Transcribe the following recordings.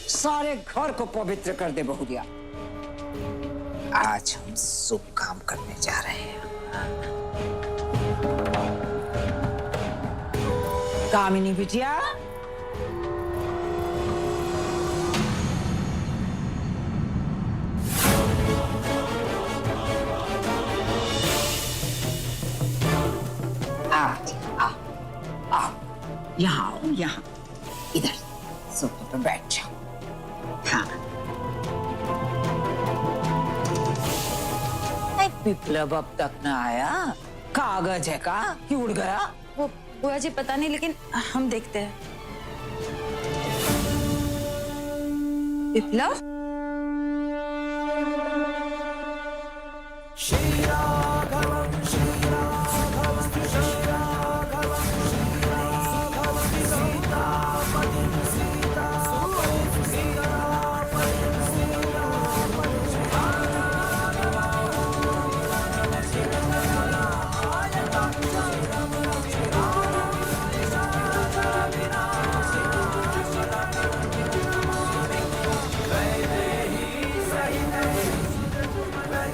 सारे घर को पवित्र कर दे बहुरिया। आज हम शुभ काम करने जा रहे हैं। कामिनी बिटिया, आओ, यहाँ आओ, यहाँ इधर सोफे पे बैठ जाओ। हाँ, विप्लव अब तक न आया। कागज है का कि उड़ गया? वो बुआ जी पता नहीं, लेकिन हम देखते हैं। विप्लव,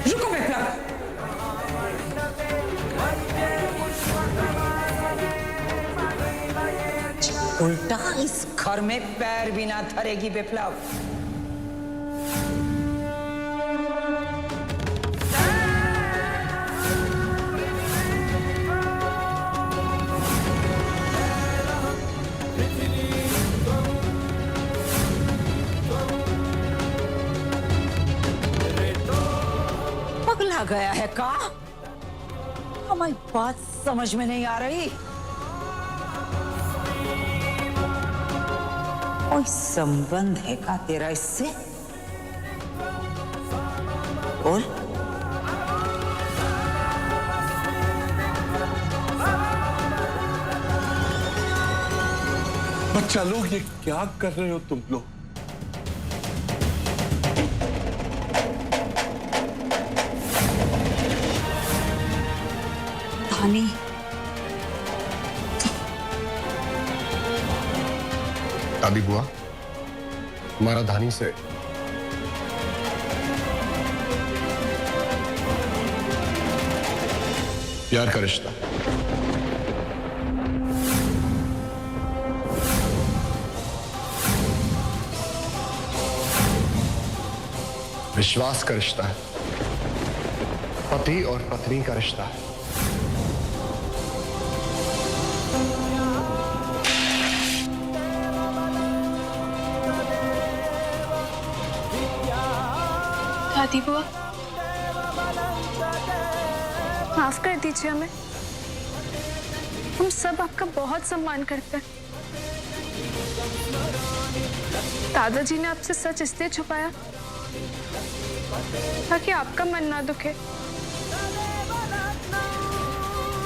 रुको विप्लव। उल्टा इस घर में पैर भी ना धरेगी विप्लव। पगला गया है का? हमारी बात समझ में नहीं आ रही। कोई संबंध है का तेरा इससे? बोल। बच्चा लोग, ये क्या कर रहे हो तुम लोग? धानी, दादी बुआ, हमारा धानी से प्यार का रिश्ता। विश्वास का रिश्ता है। पति और पत्नी का रिश्ता है। दादी बुआ, माफ कर दीजिए हमें। हम सब आपका बहुत सम्मान करते हैं। दादाजी ने आपसे सच इसलिए छुपाया ताकि आपका मन ना दुखे।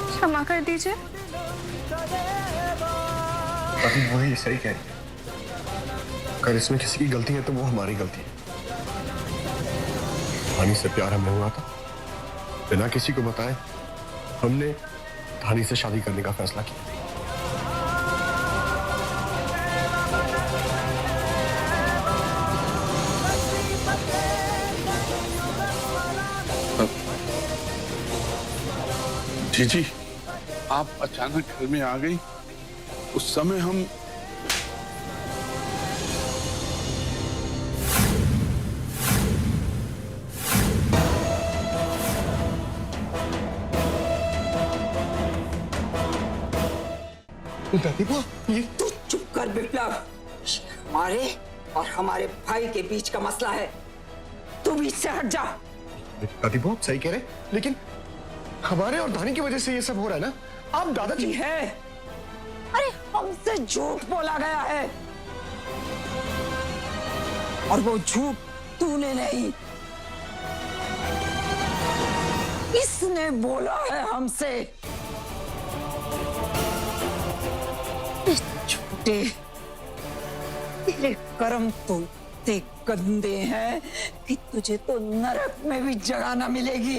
क्षमा कर दीजिए। दादी वही सही कह रही है। अगर इसमें किसी की गलती है तो वो हमारी गलती है। धानी से प्यार हमें हुआ था, बिना किसी को बताए हमने धानी से शादी करने का फैसला किया। जीजी, आप अचानक घर में आ गई। उस समय हम दादी बुआ, ये तू चुप कर विप्लव। हमारे और हमारे भाई के बीच का मसला है। तू बीच से हट जा। दादी बुआ सही कह रहे, लेकिन हमारे और धानी की वजह से ये सब हो रहा है ना। आप दादाजी है। अरे हमसे झूठ बोला गया है, और वो झूठ तूने नहीं, इसने बोला है हमसे। झूठे, तेरे कर्म तो इतने गंदे हैं कि तुझे तो नरक में भी जगह ना मिलेगी।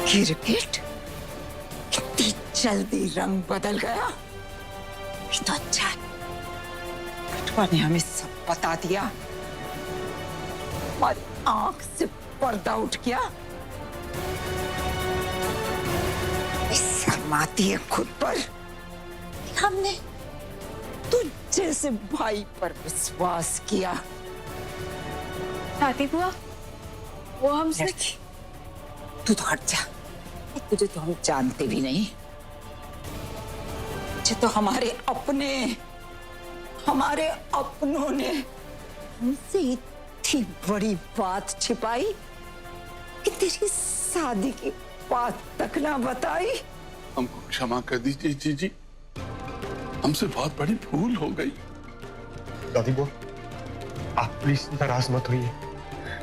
गिरगिट, इतनी जल्दी रंग बदल गया। ये तो अच्छा है, बिटवा ने हमें सब बता दिया। हमारी आंख से पर्दा उठ गया। शर्माती है खुद पर। हमने तुझ जैसे भाई पर विश्वास किया। दादी बुआ, वो हमसे तू तो हट जा। तुझे तो हम जानते भी नहीं। तुझे तो हमारे अपनों ने हमसे इतनी बड़ी बात छिपाई कि तेरी शादी की बात तक ना बताई। हमको क्षमा कर दीजिए जीजी, हमसे बहुत बड़ी भूल हो गई। दादी बुआ, आप प्लीज नाराज मत होइए।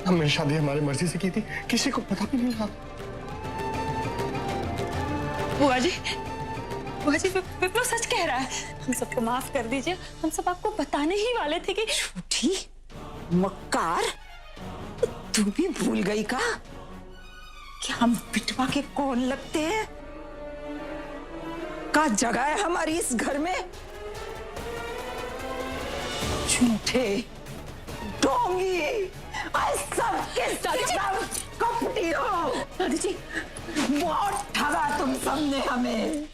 हमने शादी हमारी मर्जी से की थी, किसी को पता भी नहीं था। बुआ जी विप्लव सच कह रहा है। हम सबको माफ कर दीजिए। हम सब आपको बताने ही वाले थे कि झूठी मक्कार, तू भी भूल गई का कि हम बिटवा के कौन लगते हैं? का जगह है हमारी इस घर में? झूठे ढोंगी, सब के सब कपटी हो। दादी जी बहुत ठगा तुम सबने हमें।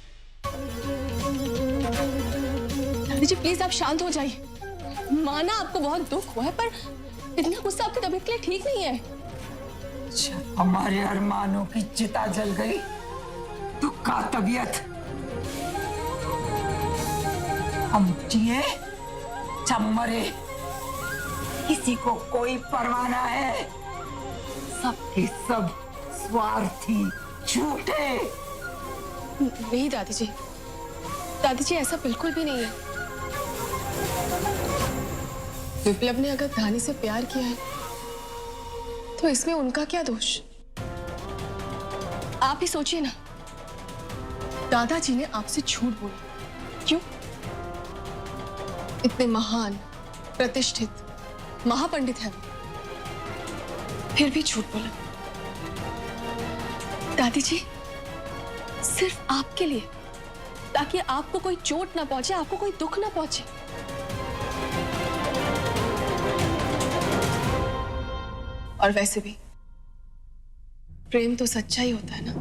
दादी जी प्लीज आप शांत हो जाइए। माना आपको बहुत दुख हुआ है, पर इतना गुस्सा आपकी तबीयत के लिए ठीक नहीं है। हमारे अरमानों की चिता जल गई तो का तबीयत? हम जिए जब मरे, किसी को कोई परवाह ना है। सबके सब स्वार्थी, झूठे। नहीं दादी जी ऐसा बिल्कुल भी नहीं है। विप्लव ने अगर धानी से प्यार किया है तो इसमें उनका क्या दोष? आप ही सोचिए ना, दादाजी ने आपसे झूठ बोला। क्यों? इतने महान, प्रतिष्ठित, महापंडित हैं, फिर भी झूठ बोला। दादी जी सिर्फ आपके लिए, ताकि आपको कोई चोट ना पहुंचे, आपको कोई दुख ना पहुंचे। और वैसे भी प्रेम तो सच्चा ही होता है ना।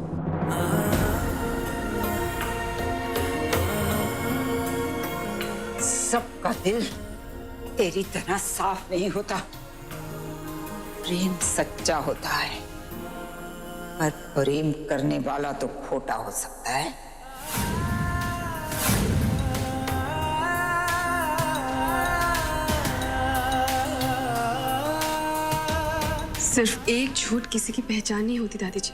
सबका दिल तेरी तरह साफ नहीं होता। प्रेम सच्चा होता है, पर प्रेम करने वाला तो खोटा हो सकता है। सिर्फ एक झूठ किसी की पहचान नहीं होती दादी जी।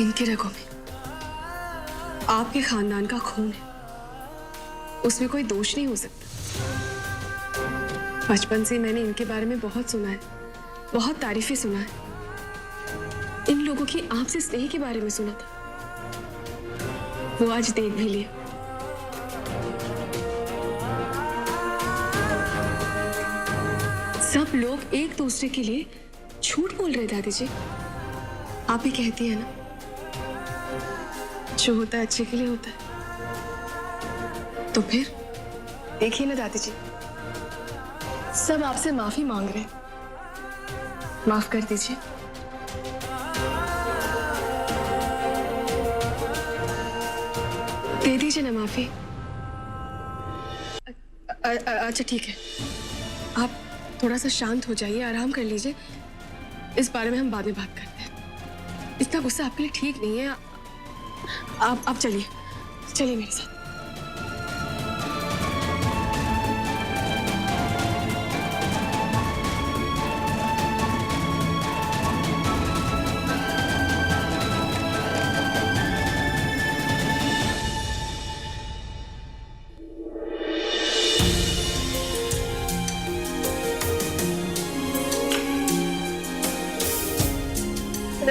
इनके रगों में आपके खानदान का खून है, उसमें कोई दोष नहीं हो सकता। बचपन से मैंने इनके बारे में बहुत सुना है, बहुत तारीफें सुना है। इन लोगों की आपसे स्नेह के बारे में सुना था, वो आज देख भी लिया। सब लोग एक दूसरे के लिए झूठ बोल रहे दादी जी। आप ही कहती है ना, जो होता है अच्छे के लिए होता है। तो फिर देखिए ना दादी जी, सब आपसे माफी मांग रहे हैं। माफ कर दीजिए। दे दीजिए ना माफी। अच्छा ठीक है, आप थोड़ा सा शांत हो जाइए, आराम कर लीजिए। इस बारे में हम बाद में बात करते हैं। इतना गुस्सा आपके लिए ठीक नहीं है। आप चलिए मेरे साथ।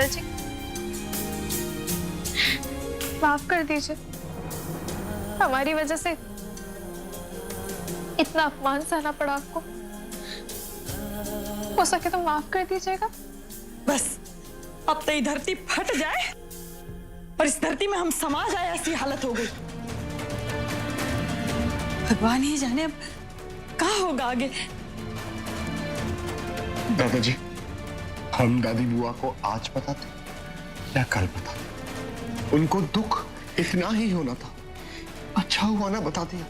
जी माफ कर दीजिए, हमारी वजह से इतना अपमान सहना पड़ा आपको। हो सके तो माफ कर दीजिएगा। बस अब तो ये धरती फट जाए, और इस धरती में हम समाज आए ऐसी हालत हो गई। भगवान ही जाने अब क्या होगा आगे। दादाजी, हम दादी बुआ को आज बताते या कल बताते? उनको दुख इतना ही होना था, अच्छा हुआ ना बता दिया।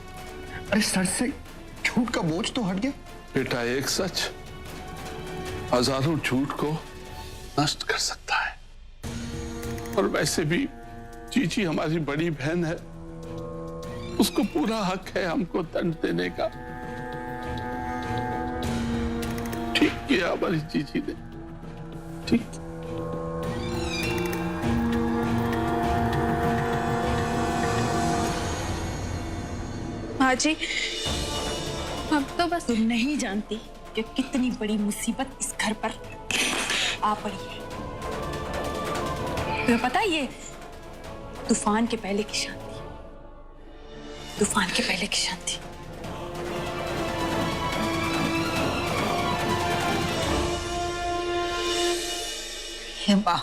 अरे सर से झूठ का बोझ तो हट गया। बेटा, एक सच हजारों झूठ को नष्ट कर सकता है। और वैसे भी चीची हमारी बड़ी बहन है, उसको पूरा हक है हमको दंड देने का। ठीक किया हमारी चीची ने, ठीक। माँ जी, अब तो बस तुम नहीं जानती कि कितनी बड़ी मुसीबत इस घर पर आ पड़ी है। तुम्हें पता है ये तूफान के पहले की शांति, तूफान के पहले की शांति। हे माँ,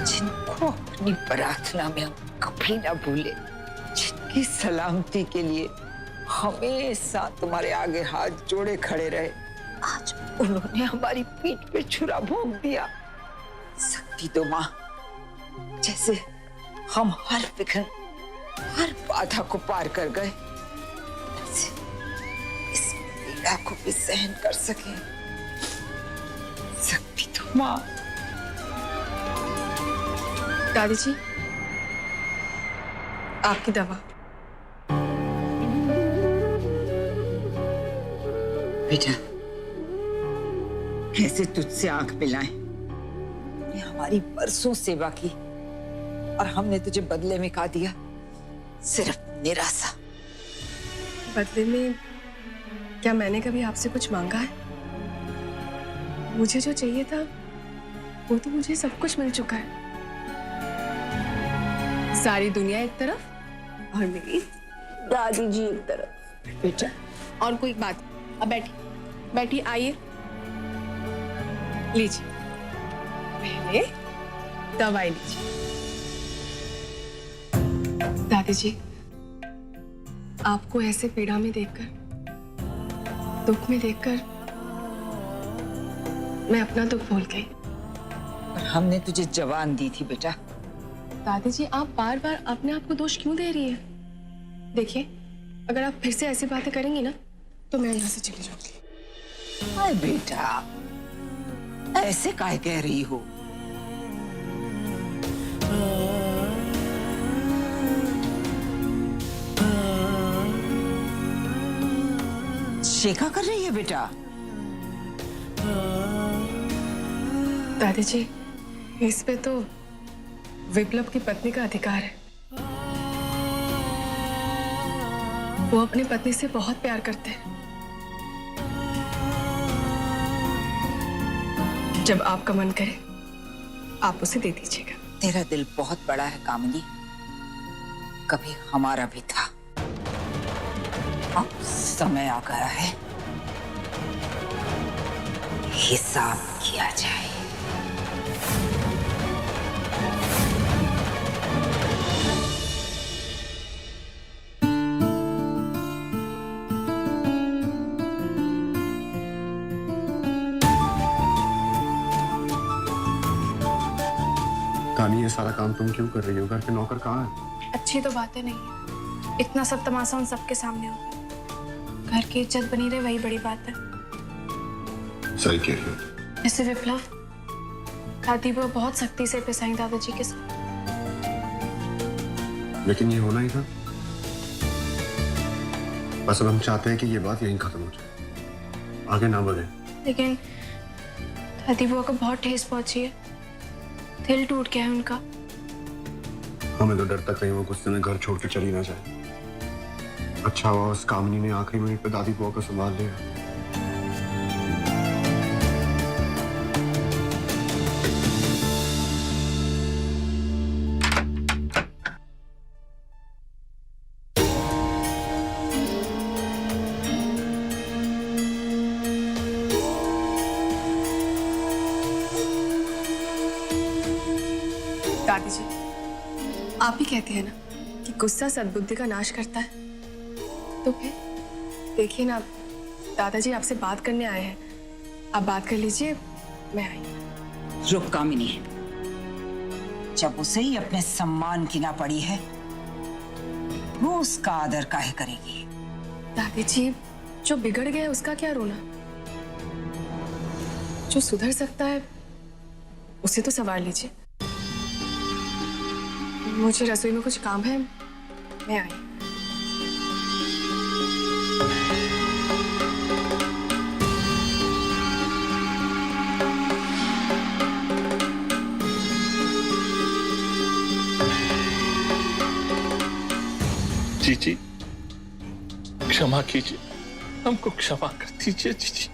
जिनको अपनी प्रार्थना में हम कभी ना भूले, जिनकी सलामती के लिए हमेशा तुम्हारे आगे हाथ जोड़े खड़े रहे, आज उन्होंने हमारी पीठ पे छुरा भोंक दिया। शक्ति दो माँ, जैसे हम हर विघ्न, हर बाधा को पार कर गए, ऐसे इस पीड़ा को भी सहन कर सके। शक्ति दो माँ। दादी जी, आपकी दवा। बेटा, कैसे तुझसे आंख मिलाएं? तूने हमारी बरसों सेवा की और हमने तुझे बदले में क्या दिया? सिर्फ निराशा। बदले में क्या मैंने कभी आपसे कुछ मांगा है? मुझे जो चाहिए था वो तो मुझे सब कुछ मिल चुका है। सारी दुनिया एक तरफ और मेरी दादी जी एक तरफ। बेटा, और कोई बात? अब बैठिए, बैठिए, आइए, लीजिए, पहले दवाई लीजिए। दादी जी, आपको ऐसे पीड़ा में देखकर, दुख में देखकर मैं अपना दुख भूल गई। और हमने तुझे जवान दी थी बेटा। दादी जी, आप बार बार अपने आप को दोष क्यों दे रही है? देखिए, अगर आप फिर से ऐसी बातें करेंगी ना तो मैं यहाँ से चली जाऊंगी। हाय बेटा, ऐसे काहे कह रही हो? शेखा कर रही है बेटा? दादी जी, इस पे तो विप्लव की पत्नी का अधिकार है। वो अपनी पत्नी से बहुत प्यार करते हैं। जब आपका मन करे आप उसे दे दीजिएगा। तेरा दिल बहुत बड़ा है कामिनी, कभी हमारा भी था। अब समय आ गया है, हिसाब किया जाए। तानी, ये सारा काम तुम क्यों कर रही हो? घर पे नौकर कहाँ है? अच्छी तो बातें नहीं है, इतना सब तमाशा उन सबके सामने होगा। घर की इज्जत बनी रहे वही बड़ी बात है। सही कह रही हो। जैसे विप्लव, दादी वो बहुत सख्ती से पेश आई दादाजी के साथ। लेकिन ये होना ही था। बस अब हम चाहते हैं कि ये बात यहीं खत्म हो जाए, आगे ना बढ़े। लेकिन दादी बुआ को बहुत ठेस पहुंची है, दिल टूट गया है उनका। हमें तो डर तक कहीं वो गुस्से में घर छोड़ के चली ना जाए। अच्छा हुआ उस कामनी ने आखिरी मिनट पे दादी बुआ को संभाल लिया। दादी जी, आप ही कहते हैं ना कि गुस्सा सद्बुद्धि का नाश करता है, तो फिर देखिए ना, दादाजी आपसे बात करने आए हैं, आप बात कर लीजिए, मैं आई। रुक कामिनी, जब उसे ही अपने सम्मान की ना पड़ी है, वो उसका आदर काहे करेगी? दादी जी, जो बिगड़ गया है उसका क्या रोना? जो सुधर सकता है उसे तो संवार लीजिए। मुझे रसोई में कुछ काम है, मैं आई। जीजी, क्षमा कीजिए, हमको क्षमा कर दीजिए जीजी।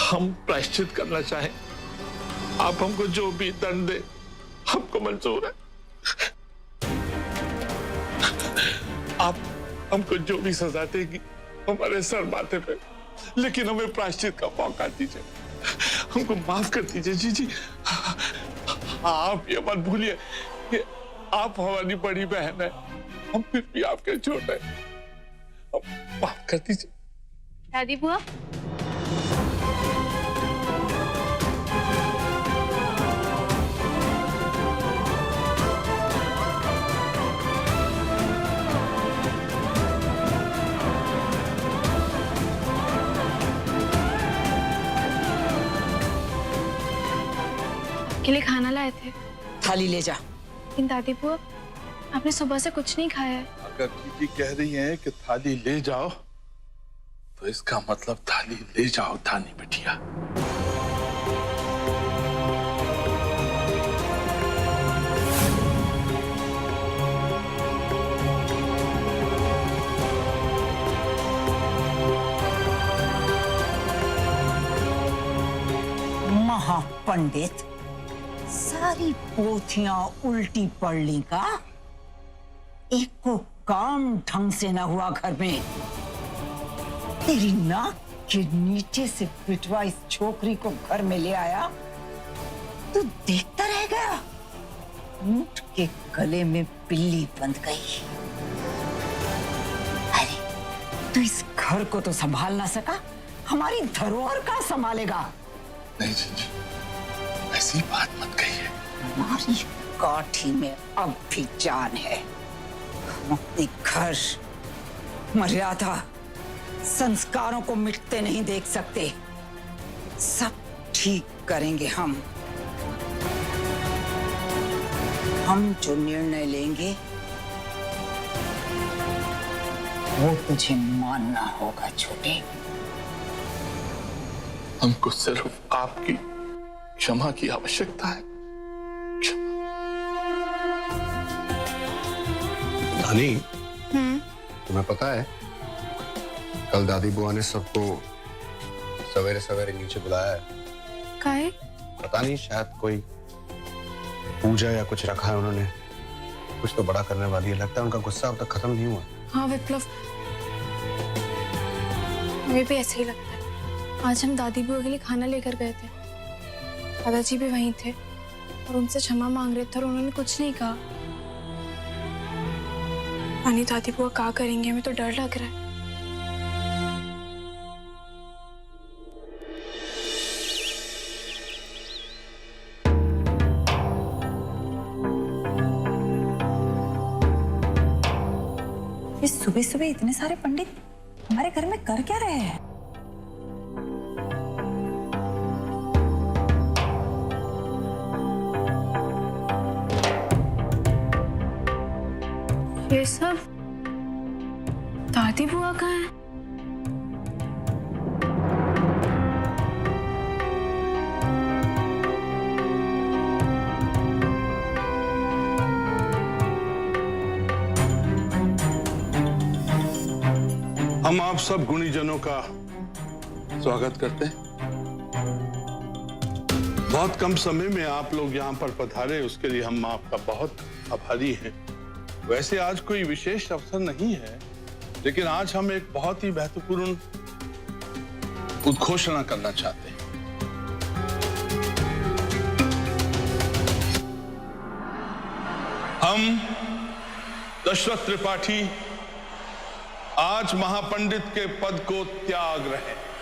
हम प्रायश्चित करना चाहें, आप हमको जो भी दंड दे हमको मंजूर है। आप हमको जो भी सजा देगी हमारे सर माथे पे, लेकिन हमें प्रायश्चित का मौका दीजिए, हमको माफ कर दीजिए जीजी। आप ये मत भूलिए कि आप हमारी बड़ी बहन है, हम फिर भी आपके छोटे, माफ कर दीजिए। दादी बुआ, के लिए खाना लाए थे। थाली ले जा। लेकिन दादी बुआ, आपने सुबह से कुछ नहीं खाया है। अगर दीदी कह रही हैं कि थाली ले जाओ, तो इसका मतलब थाली ले जाओ थानी बिटिया। महापंडित, सारी पोथियां उल्टी पड़ ली का? एक को काम ढंग से न हुआ घर में। तेरी नाक के नीचे से पिटवा इस छोकरी को घर में ले आया, तू देखता रह गया? ऊंट के गले में बिल्ली बंध गई। अरे तू इस घर को तो संभाल ना सका, हमारी धरोहर का संभालेगा? नहीं जीजी, ऐसी बात मत कहिए। हमारी काठी में अब भी जान है। हम अपने घर, मर्यादा, संस्कारों को मिटते नहीं देख सकते। सब ठीक करेंगे हम। हम जो निर्णय लेंगे वो तुझे मानना होगा छोटे। हमको सिर्फ आपकी क्षमा की आवश्यकता है। रानी, तुम्हें पता है कल दादी बुआ ने सबको सवेरे सवेरे नीचे बुलाया है। काहे? पता नहीं, शायद कोई पूजा या कुछ रखा है उन्होंने, कुछ तो बड़ा करने वाली है। लगता है उनका गुस्सा अब तक खत्म नहीं हुआ। हाँ विप्लव, हमें भी ऐसे ही लगता है। आज हम दादी बुआ के लिए खाना लेकर गए थे, दादाजी भी वहीं थे और उनसे क्षमा मांग रहे थे और उन्होंने कुछ नहीं कहा। पानी दादी बुआ क्या करेंगे, हमें तो डर लग रहा है। इस सुबह सुबह इतने सारे पंडित हमारे घर में कर क्या रहे हैं? ये सब दादी बुआ का है। हम आप सब गुणीजनों का स्वागत करते हैं। बहुत कम समय में आप लोग यहाँ पर पधारे, उसके लिए हम आपका बहुत आभारी हैं। वैसे आज कोई विशेष अवसर नहीं है, लेकिन आज हम एक बहुत ही महत्वपूर्ण उद्घोषणा करना चाहते हैं। हम दशरथ त्रिपाठी आज महापंडित के पद को त्याग रहे हैं।